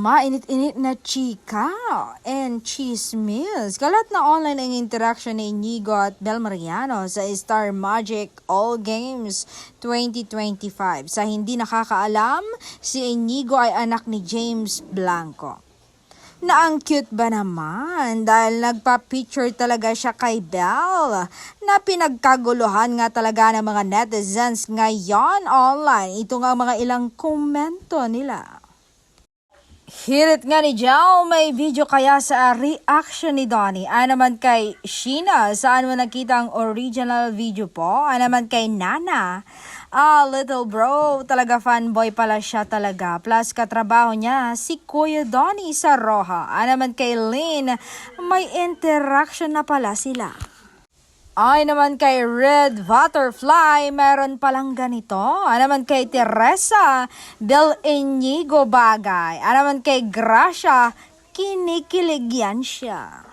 Mainit-init na chika and chismis. Kalat na online ang interaction ni Inigo at Bel Mariano sa Star Magic All Games 2025. Sa hindi nakakaalam, si Inigo ay anak ni James Blanco. Na ang cute ba naman dahil nagpa-picture talaga siya kay Bel na pinagkaguluhan nga talaga ng mga netizens ngayon online. Ito nga ang mga ilang komento nila. Hirit nga ni Jao, may video kaya sa reaction ni Donnie. Naman kay Sheena, saan mo nakita ang original video po? Naman kay Nana, little bro, talaga fanboy pala siya talaga. Plus katrabaho niya si Kuya Donnie sa Roja. Naman kay Lynn, may interaction na pala sila. Ay naman kay Red Butterfly, meron palang ganito. Naman kay Teresa, Del Inigo bagay. Naman kay Gracia, kinikilig yan siya.